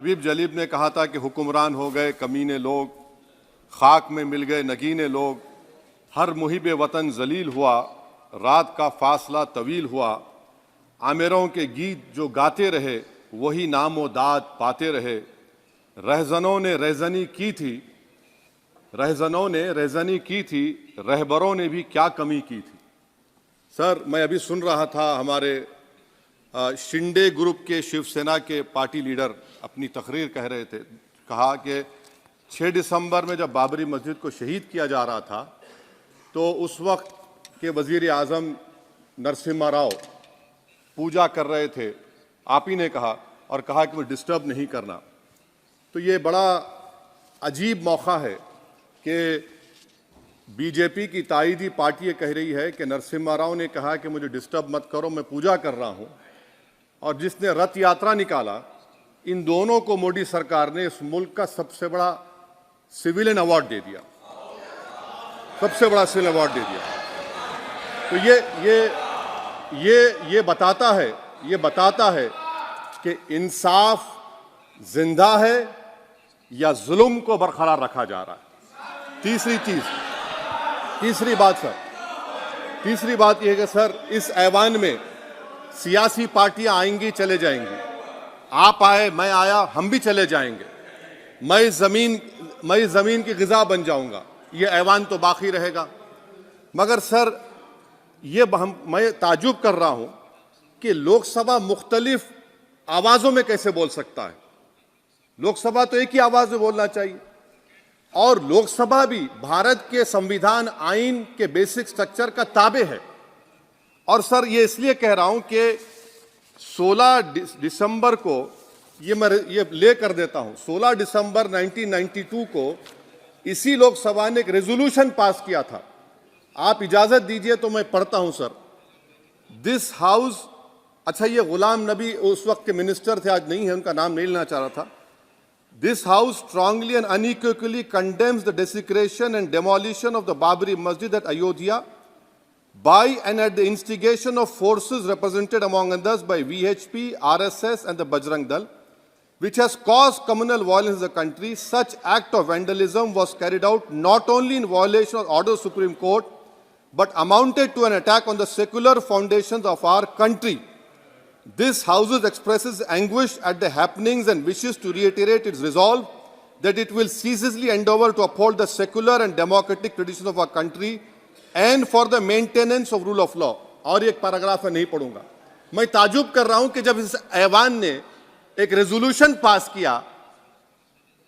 हबीब जलीब ने कहा था कि हुक्मरान हो गए कमीने लोग, खाक में मिल गए नगीने लोग, हर मुहिब वतन जलील हुआ, रात का फासला तवील हुआ, आमिरों के गीत जो गाते रहे वही नामो दाद पाते रहे, रहजनों ने रेजनी की थी, रहबरों ने भी क्या कमी की थी। सर, मैं अभी सुन रहा था हमारे शिंदे ग्रुप के शिवसेना के पार्टी लीडर अपनी तकरीर कह रहे थे, कहा कि 6 दिसंबर में जब बाबरी मस्जिद को शहीद किया जा रहा था तो उस वक्त के वजीर आज़म नरसिम्हा राव पूजा कर रहे थे, आप ही ने कहा, और कहा कि वो डिस्टर्ब नहीं करना। तो ये बड़ा अजीब मौका है कि बीजेपी की ताईदी पार्टी ये कह रही है कि नरसिम्हा राव ने कहा कि मुझे डिस्टर्ब मत करो, मैं पूजा कर रहा हूं, और जिसने रथ यात्रा निकाला, इन दोनों को मोदी सरकार ने इस मुल्क का सबसे बड़ा सिविलियन अवार्ड दे दिया, सबसे बड़ा सिविलियन अवार्ड दे दिया। तो ये बताता है कि इंसाफ जिंदा है या जुल्म को बरकरार रखा जा रहा है। तीसरी बात यह है कि सर, इस ऐवान में सियासी पार्टियां आएंगी, चले जाएंगी, आप आए, मैं आया, हम भी चले जाएंगे, मैं इस जमीन की गिजा बन जाऊंगा, ये ऐवान तो बाकी रहेगा। मगर सर, मैं ताजुब कर रहा हूं कि लोकसभा मुख्तलिफ आवाजों में कैसे बोल सकता है। लोकसभा तो एक ही आवाज में बोलना चाहिए, और लोकसभा भी भारत के संविधान आइन के बेसिक स्ट्रक्चर का ताबे है। और सर, ये इसलिए कह रहा हूं कि 16 दिसंबर को ये ले कर देता हूं, 16 दिसंबर 1992 को इसी लोकसभा ने एक रेजोल्यूशन पास किया था। आप इजाजत दीजिए तो मैं पढ़ता हूं सर। दिस हाउस, अच्छा, ये गुलाम नबी उस वक्त के मिनिस्टर थे, आज नहीं है, उनका नाम नहीं लेना चाह रहा था। This house strongly and unequivocally condemns the desecration and demolition of the Babri Masjid at Ayodhya by and at the instigation of forces represented among others by VHP, RSS and the Bajrang Dal, which has caused communal violence in the country. Such act of vandalism was carried out not only in violation of order of Supreme Court, but amounted to an attack on the secular foundations of our country. This House expresses anguish at the happenings and wishes to reiterate its resolve that it will ceaselessly endeavor to uphold the secular and democratic traditions of our country and for the maintenance of rule of law. और एक paragraph है, नहीं पढ़ूंगा। मैं ताजुब कर रहा हूं कि जब इस ऐवान ने एक रेजोल्यूशन पास किया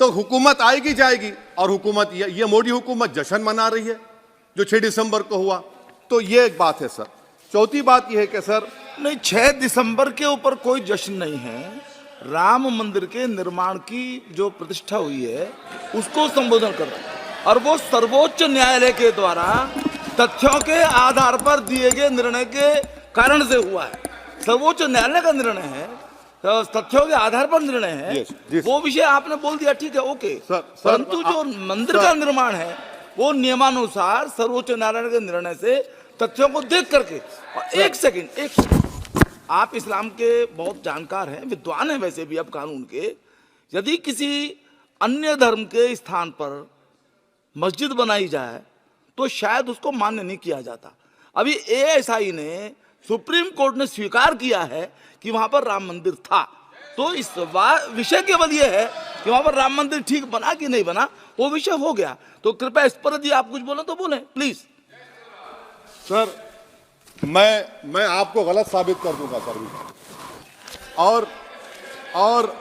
तो हुकूमत आएगी जाएगी, और हुकूमत, ये मोदी हुकूमत जश्न मना रही है जो 6 दिसंबर को हुआ। तो ये एक बात है सर। चौथी बात यह है कि सर, नहीं, 6 दिसंबर के ऊपर कोई जश्न नहीं है। राम मंदिर के निर्माण की जो प्रतिष्ठा हुई है उसको संबोधन कर रहा है, और वो सर्वोच्च न्यायालय के द्वारा तथ्यों के आधार पर दिए गए निर्णय के कारण से हुआ है। सर्वोच्च न्यायालय का निर्णय है, तो तथ्यों के आधार पर निर्णय है। वो विषय आपने बोल दिया, ठीक है, ओके, परंतु जो मंदिर का निर्माण है वो नियमानुसार सर्वोच्च न्यायालय के निर्णय से तथ्यों को देख करके। और एक सेकंड, आप इस्लाम के बहुत जानकार हैं, विद्वान हैं वैसे भी अब कानून के। यदि किसी अन्य धर्म के स्थान पर मस्जिद बनाई जाए तो शायद उसको मान्य नहीं किया जाता। अभी एएसआई ने, सुप्रीम कोर्ट ने स्वीकार किया है कि वहां पर राम मंदिर था। तो इस विषय केवल यह है कि वहां पर राम मंदिर ठीक बना कि नहीं बना, वो विषय हो गया। तो कृपया इस पर यदि आप कुछ बोले तो बोलें प्लीज। सर, मैं आपको गलत साबित कर दूंगा सर भी। और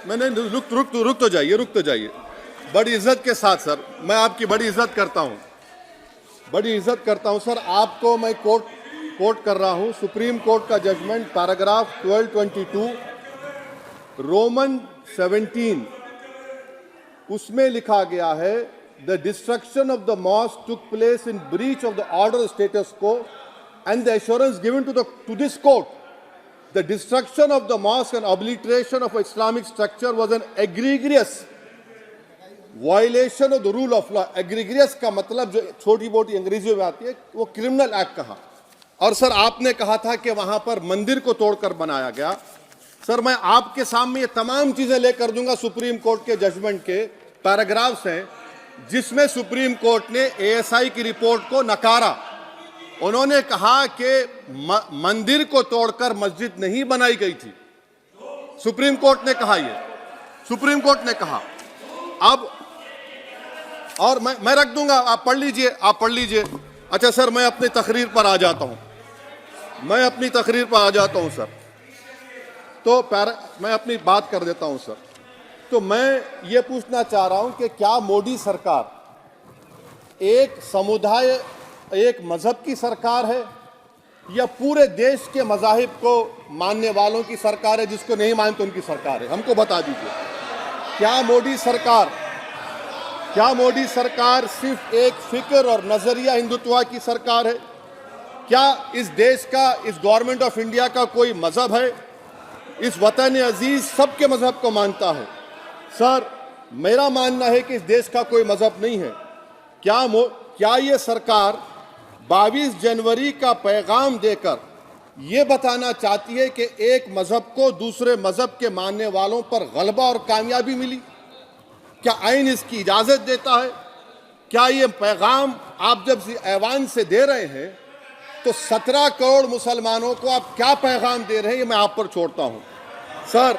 मैंने रुक तो जाइए बड़ी इज्जत के साथ सर, मैं आपकी बड़ी इज्जत करता हूं सर। आपको मैं कोट कर रहा हूं सुप्रीम कोर्ट का जजमेंट, पैराग्राफ 1222 रोमन 17, उसमें लिखा गया है, the destruction of the mosque took place in breach of the order status को and the assurance given to this court, the destruction of the mosque and obliteration of Islamic structure was an egregious violation of the rule of law. Egregious का मतलब जो छोटी मोटी अंग्रेजी में आती है वो क्रिमिनल एक्ट कहा। और सर, आपने कहा था कि वहां पर मंदिर को तोड़कर बनाया गया, सर मैं आपके सामने ये तमाम चीजें लेकर दूंगा, सुप्रीम कोर्ट के जजमेंट के पैराग्राफ्स हैं जिसमें सुप्रीम कोर्ट ने एएसआई की रिपोर्ट को नकारा। उन्होंने कहा कि मंदिर को तोड़कर मस्जिद नहीं बनाई गई थी। सुप्रीम कोर्ट ने कहा, ये सुप्रीम कोर्ट ने कहा। अब और मैं रख दूंगा, आप पढ़ लीजिए, आप पढ़ लीजिए। अच्छा सर, मैं अपनी तकरीर पर आ जाता हूं, मैं अपनी तकरीर पर आ जाता हूं सर। तो मैं अपनी बात कर देता हूं सर। तो मैं ये पूछना चाह रहा हूं कि क्या मोदी सरकार एक समुदाय, एक मजहब की सरकार है या पूरे देश के मजाहिब को मानने वालों की सरकार है? जिसको नहीं मानते उनकी सरकार है? हमको बता दीजिए। क्या मोदी सरकार सिर्फ एक फिक्र और नजरिया हिंदुत्व की सरकार है? क्या इस देश का, इस गवर्नमेंट ऑफ इंडिया का कोई मजहब है? इस वतन अजीज सबके मजहब को मानता है। सर मेरा मानना है कि इस देश का कोई मजहब नहीं है। क्या ये सरकार 22 जनवरी का पैगाम देकर ये बताना चाहती है कि एक मजहब को दूसरे मजहब के मानने वालों पर गलबा और कामयाबी मिली? क्या आइन इसकी इजाजत देता है? क्या ये पैगाम आप जब ऐवान से दे रहे हैं तो 17 करोड़ मुसलमानों को आप क्या पैगाम दे रहे हैं? ये मैं आप पर छोड़ता हूं सर।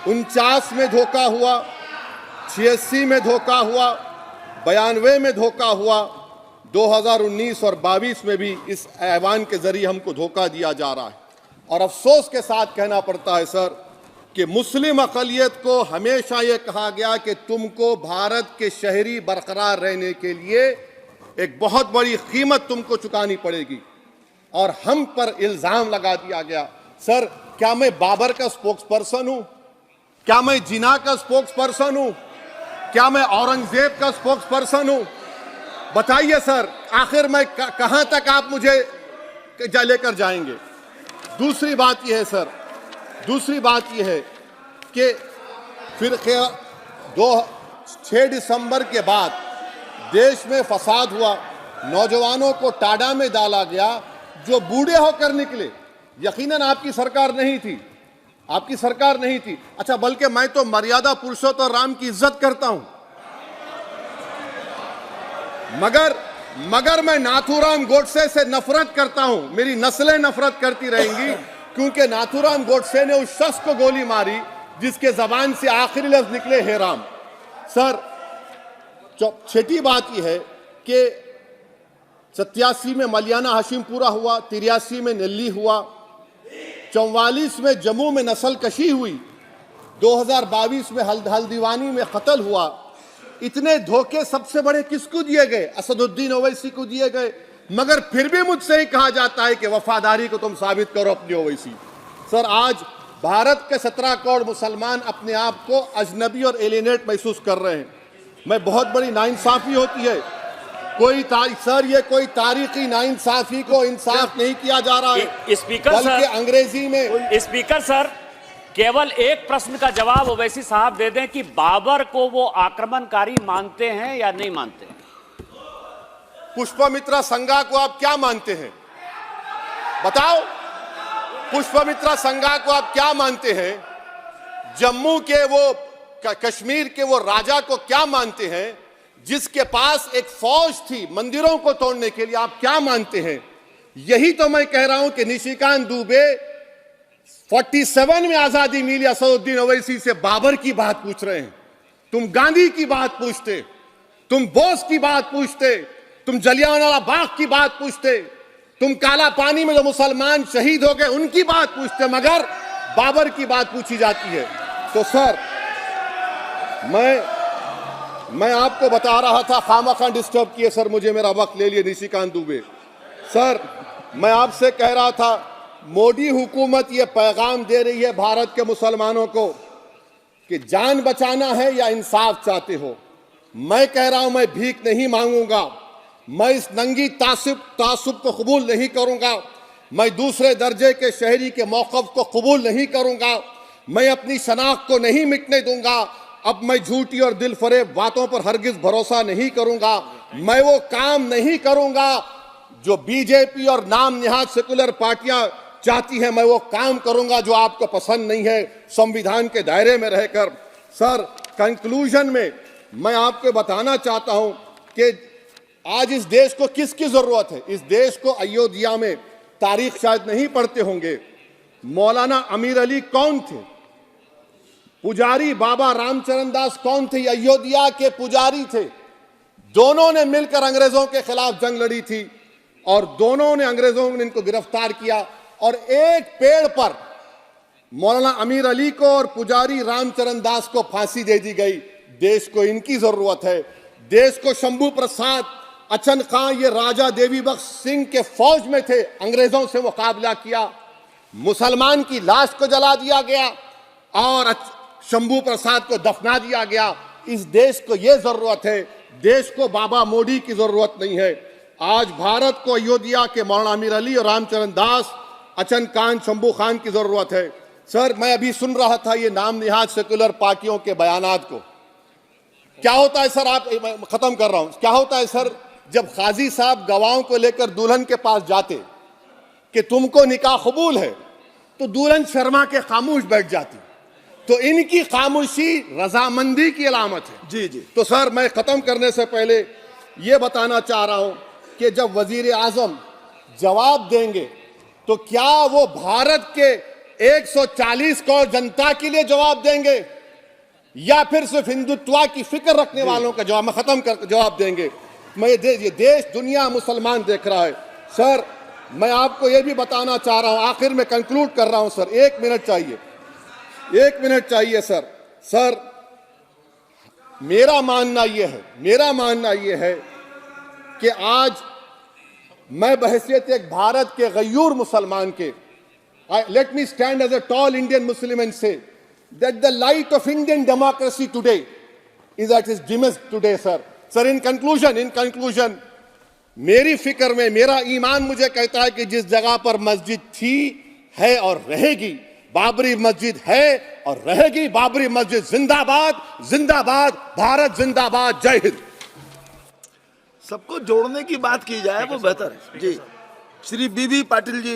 49 में धोखा हुआ, 86 में धोखा हुआ, 92 में धोखा हुआ, 2019 और 22 में भी इस ऐवान के जरिए हमको धोखा दिया जा रहा है। और अफसोस के साथ कहना पड़ता है सर कि मुस्लिम अक़लियत को हमेशा ये कहा गया कि तुमको भारत के शहरी बरकरार रहने के लिए एक बहुत बड़ी कीमत तुमको चुकानी पड़ेगी, और हम पर इल्जाम लगा दिया गया। सर क्या मैं बाबर का स्पोक्स पर्सन हूं? क्या मैं जिना का स्पोक्स पर्सन हूं? क्या मैं औरंगजेब का स्पोक्स पर्सन हूं? बताइए सर, आखिर मैं कहां तक आप मुझे लेकर जाएंगे? दूसरी बात यह है सर, दूसरी बात यह है कि फिर 6 दिसंबर के बाद देश में फसाद हुआ, नौजवानों को टाडा में डाला गया जो बूढ़े होकर निकले। यकीनन आपकी सरकार नहीं थी, आपकी सरकार नहीं थी। अच्छा, बल्कि मैं तो मर्यादा पुरुषोत्तम राम की इज्जत करता हूं, मगर मैं नाथूराम गोडसे से नफरत करता हूं। मेरी नस्लें नफरत करती रहेंगी क्योंकि नाथूराम गोडसे ने उस शख्स को गोली मारी जिसके जबान से आखिरी लफ्ज निकले हे राम। सर छठी बात यह है कि 87 में मलियाना हाशिमपुरा हुआ, 83 में नेल्ली हुआ, 44 में जम्मू में नस्ल कशी हुई, 2022 में हल्दीवानी में कत्ल हुआ। इतने धोखे सबसे बड़े किसको दिए गए? असदुद्दीन ओवैसी को दिए गए। मगर फिर भी मुझसे ही कहा जाता है कि वफादारी को तुम साबित करो अपनी ओवैसी। सर आज भारत के 17 करोड़ मुसलमान अपने आप को अजनबी और एलिनेट महसूस कर रहे हैं। मैं बहुत बड़ी नाइंसाफी होती है, सर ये कोई तारीखी नाइंसाफी को इंसाफ नहीं किया जा रहा है। स्पीकर बल्कि सर, अंग्रेजी में स्पीकर सर केवल एक प्रश्न का जवाब ओवैसी साहब दे दें कि बाबर को वो आक्रमणकारी मानते हैं या नहीं मानते हैं? पुष्पमित्रा संघा को आप क्या मानते हैं? बताओ, पुष्पमित्रा संघा को आप क्या मानते हैं? जम्मू के वो, कश्मीर के वो राजा को क्या मानते हैं जिसके पास एक फौज थी मंदिरों को तोड़ने के लिए? आप क्या मानते हैं? यही तो मैं कह रहा हूं कि निशिकांत दुबे 47 में आजादी मिली, असदुद्दीन ओवैसी से बाबर की बात पूछ रहे हैं। तुम गांधी की बात पूछते, तुम बोस की बात पूछते, तुम जलियांवाला बाग की बात पूछते, तुम काला पानी में जो मुसलमान शहीद हो गए उनकी बात पूछते, मगर बाबर की बात पूछी जाती है। तो सर मैं आपको बता रहा था, खामखा डिस्टर्ब किए सर मुझे, मेरा वक्त ले लिए निशिकांत दुबे। सर मैं आपसे कह रहा था, मोदी हुकूमत ये पैगाम दे रही है भारत के मुसलमानों को कि जान बचाना है या इंसाफ चाहते हो। मैं कह रहा हूं मैं भीख नहीं मांगूंगा, मैं इस नंगी तासुब को कबूल नहीं करूंगा, मैं दूसरे दर्जे के शहरी के मौक़िफ़ को कबूल नहीं करूंगा, मैं अपनी शनाख्त को नहीं मिटने दूंगा। अब मैं झूठी और दिल फरेब बातों पर हरगिज भरोसा नहीं करूंगा। मैं वो काम नहीं करूंगा जो बीजेपी और नाम निहाद सेकुलर पार्टियां चाहती है मैं वो काम करूंगा जो आपको पसंद नहीं है, संविधान के दायरे में रहकर। सर, कंक्लूजन में मैं आपको बताना चाहता हूं कि आज इस देश को किसकी जरूरत है। इस देश को अयोध्या में, तारीख शायद नहीं पढ़ते होंगे, मौलाना अमीर अली कौन थे, पुजारी बाबा रामचरण दास कौन थे, अयोध्या के पुजारी थे। दोनों ने मिलकर अंग्रेजों के खिलाफ जंग लड़ी थी और दोनों ने, अंग्रेजों ने इनको गिरफ्तार किया और एक पेड़ पर मौलाना अमीर अली को और पुजारी रामचरण दास को फांसी दे दी गई। देश को इनकी जरूरत है। देश को शंभू प्रसाद, अचन खां, ये राजा देवी बख्श सिंह के फौज में थे, अंग्रेजों से मुकाबला किया, मुसलमान की लाश को जला दिया गया और शंभू प्रसाद को दफना दिया गया। इस देश को यह जरूरत है, देश को बाबा मोदी की जरूरत नहीं है। आज भारत को अयोध्या के मौलाना अमीर अली और रामचरण दास, अचन खान, शंभू खान की जरूरत है। सर, मैं अभी सुन रहा था ये नाम निहाद सेकुलर पार्टियों के बयानात को। क्या होता है सर, आप, खत्म कर रहा हूं, क्या होता है सर, जब काजी साहब गवाहों को लेकर दुल्हन के पास जाते कि तुमको निकाह कबूल है, तो दुल्हन शर्मा के खामोश बैठ जाती। तो इनकी खामोशी रजामंदी की अलामत है। जी जी। तो सर, मैं खत्म करने से पहले यह बताना चाह रहा हूं कि जब वजीर आजम जवाब देंगे तो क्या वो भारत के 140 करोड़ जनता के लिए जवाब देंगे या फिर सिर्फ हिंदुत्व की फिक्र रखने वालों का जवाब, मैं खत्म कर जवाब देंगे। मैं ये देश, दुनिया, मुसलमान देख रहा है। सर, मैं आपको यह भी बताना चाह रहा हूं, आखिर में कंक्लूड कर रहा हूं सर, 1 मिनट चाहिए, 1 मिनट चाहिए सर। सर, मेरा मानना यह है कि आज मैं बहैसियत एक भारत के गयूर मुसलमान के, let me stand as a tall Indian Muslim and say that the light of Indian democracy today is at its dimmest today, sir. Sir, in conclusion, मेरी फिक्र में, मेरा ईमान मुझे कहता है कि जिस जगह पर मस्जिद थी, है और रहेगी, बाबरी मस्जिद है और रहेगी, बाबरी मस्जिद जिंदाबाद, जिंदाबाद, भारत जिंदाबाद, जय हिंद। सबको जोड़ने की बात की जाए वो बेहतर है। जी, श्री बीबी पाटिल जी।